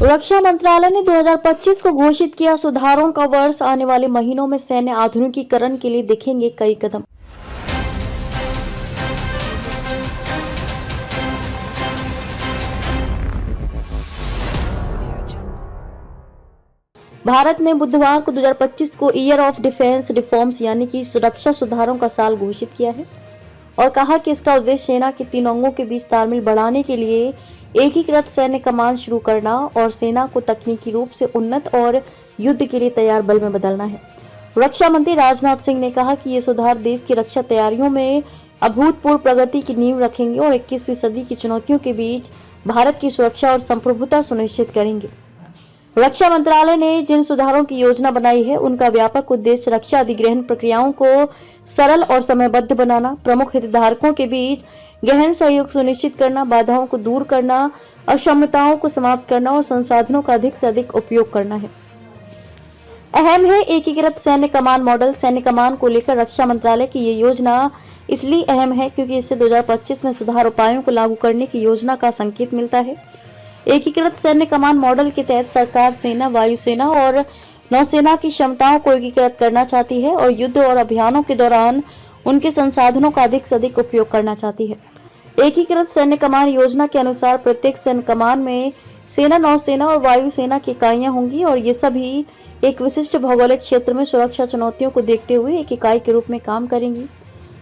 रक्षा मंत्रालय ने 2025 को घोषित किया सुधारों का वर्ष। आने वाले महीनों में सैन्य आधुनिकीकरण के लिए दिखेंगे कई कदम। भारत ने बुधवार को 2025 को ईयर ऑफ डिफेंस रिफॉर्म्स यानी कि सुरक्षा सुधारों का साल घोषित किया है और कहा कि इसका उद्देश्य सेना के तीन अंगों के बीच तालमेल बढ़ाने के लिए एकीकृत सैन्य कमान शुरू करना और सेना को तकनीकी रूप से उन्नत और युद्ध के लिए तैयार बल में बदलना है। रक्षा मंत्री राजनाथ सिंह ने कहा कि ये सुधार देश की रक्षा तैयारियों में अभूतपूर्व प्रगति की नींव रखेंगे और 21वीं सदी की चुनौतियों के बीच भारत की सुरक्षा और संप्रभुता सुनिश्चित करेंगे। रक्षा मंत्रालय ने जिन सुधारों की योजना बनाई है उनका व्यापक उद्देश्य रक्षा अधिग्रहण प्रक्रियाओं को सरल और समयबद्ध बनाना, प्रमुख हितधारकों के बीच गहन सहयोग सुनिश्चित करना, बाधाओं को दूर करना, अक्षमताओं को समाप्त करना और संसाधनों का अधिक से अधिक उपयोग करना है। अहम है एकीकृत सैन्य कमान मॉडल। सैन्य कमान को लेकर रक्षा मंत्रालय की ये योजना इसलिए अहम है क्योंकि इससे 2025 में सुधार उपायों को लागू करने की योजना का संकेत मिलता है। एकीकृत सैन्य कमान मॉडल के तहत सरकार सेना, वायुसेना और नौसेना की क्षमताओं को एकीकृत करना चाहती है और युद्ध और अभियानों के दौरान उनके संसाधनों का अधिक से अधिक उपयोग करना चाहती है। एकीकृत सैन्य कमान योजना के अनुसार प्रत्येक सैन्य कमान में सेना, नौसेना और वायुसेना की इकाइयां होंगी और ये सभी एक विशिष्ट भौगोलिक क्षेत्र में सुरक्षा चुनौतियों को देखते हुए एक इकाई के रूप में काम करेंगी।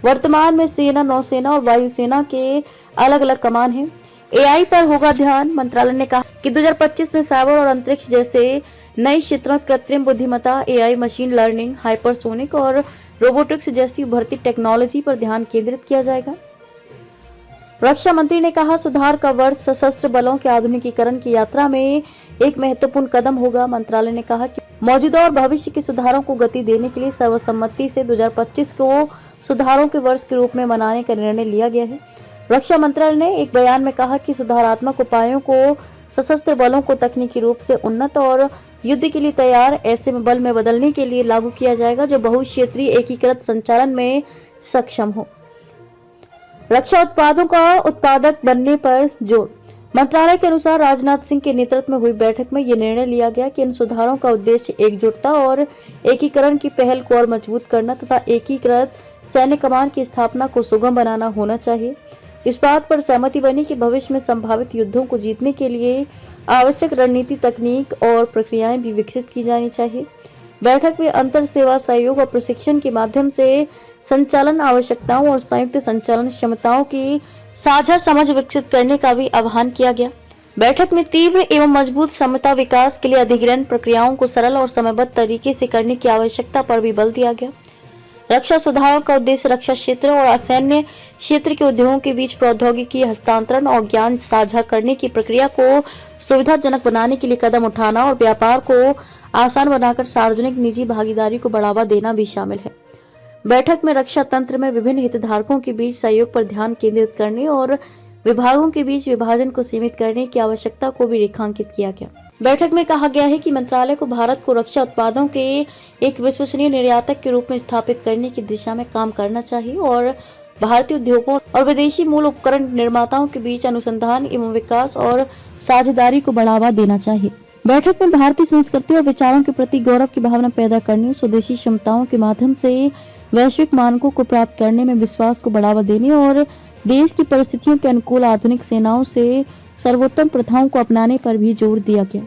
वर्तमान में सेना, नौसेना और वायुसेना के अलग अलग कमान हैं। एआई पर होगा ध्यान। मंत्रालय ने कहा कि 2025 में साइबर और अंतरिक्ष जैसे नए क्षेत्रों, कृत्रिम बुद्धिमत्ता, एआई, मशीन लर्निंग, हाइपरसोनिक और रोबोटिक्स जैसी उभरती टेक्नोलॉजी पर ध्यान केंद्रित किया जाएगा। रक्षा मंत्री ने कहा सुधार का वर्ष सशस्त्र बलों के आधुनिकीकरण की यात्रा में एक महत्वपूर्ण कदम होगा। मंत्रालय ने कहा कि मौजूदा और भविष्य के सुधारों को गति देने के लिए सर्वसम्मति से 2025 को सुधारों के वर्ष के रूप में मनाने का निर्णय लिया गया है। रक्षा मंत्रालय ने एक बयान में कहा कि सुधारात्मक उपायों को सशस्त्र बलों को तकनीकी रूप से उन्नत और युद्ध के लिए तैयार ऐसे बल में बदलने के लिए लागू किया जाएगा जो बहुक्षेत्रीय एकीकृत संचालन में सक्षम हो। रक्षा उत्पादों का उत्पादक बनने पर जोर। मंत्रालय के अनुसार राजनाथ सिंह के नेतृत्व में हुई बैठक में यह निर्णय लिया गया कि इन सुधारों का उद्देश्य एकजुटता और एकीकरण की पहल को और मजबूत करना तथा एकीकृत सैन्य कमान की स्थापना को सुगम बनाना होना चाहिए। इस बात पर सहमति बनी कि भविष्य में संभावित युद्धों को जीतने के लिए आवश्यक रणनीति, तकनीक और प्रक्रियाएं भी विकसित की जानी चाहिए। बैठक में अंतर सेवा सहयोग और प्रशिक्षण के माध्यम से संचालन आवश्यकताओं और संयुक्त संचालन क्षमताओं की साझा समझ विकसित करने का भी आह्वान किया गया। बैठक में तीव्र एवं मजबूत क्षमता विकास के लिए अधिग्रहण प्रक्रियाओं को सरल और समयबद्ध तरीके से करने की आवश्यकता पर भी बल दिया गया। रक्षा सुधारों का उद्देश्य रक्षा क्षेत्र और सैन्य क्षेत्र के उद्योगों के बीच प्रौद्योगिकी हस्तांतरण और ज्ञान साझा करने की प्रक्रिया को सुविधाजनक बनाने के लिए कदम उठाना और व्यापार को आसान बनाकर सार्वजनिक निजी भागीदारी को बढ़ावा देना भी शामिल है। बैठक में रक्षा तंत्र में विभिन्न हितधारकों के बीच सहयोग पर ध्यान केंद्रित करने और विभागों के बीच विभाजन को सीमित करने की आवश्यकता को भी रेखांकित किया गया। बैठक में कहा गया है कि मंत्रालय को भारत को रक्षा उत्पादों के एक विश्वसनीय निर्यातक के रूप में स्थापित करने की दिशा में काम करना चाहिए और भारतीय उद्योगों और विदेशी मूल उपकरण निर्माताओं के बीच अनुसंधान एवं विकास और साझेदारी को बढ़ावा देना चाहिए। बैठक में भारतीय संस्कृति और विचारों के प्रति गौरव की भावना पैदा करने, स्वदेशी क्षमताओं के माध्यम से वैश्विक मानकों को प्राप्त करने में विश्वास को बढ़ावा देने और देश की परिस्थितियों के अनुकूल आधुनिक सेनाओं से सर्वोत्तम प्रथाओं को अपनाने पर भी जोर दिया गया।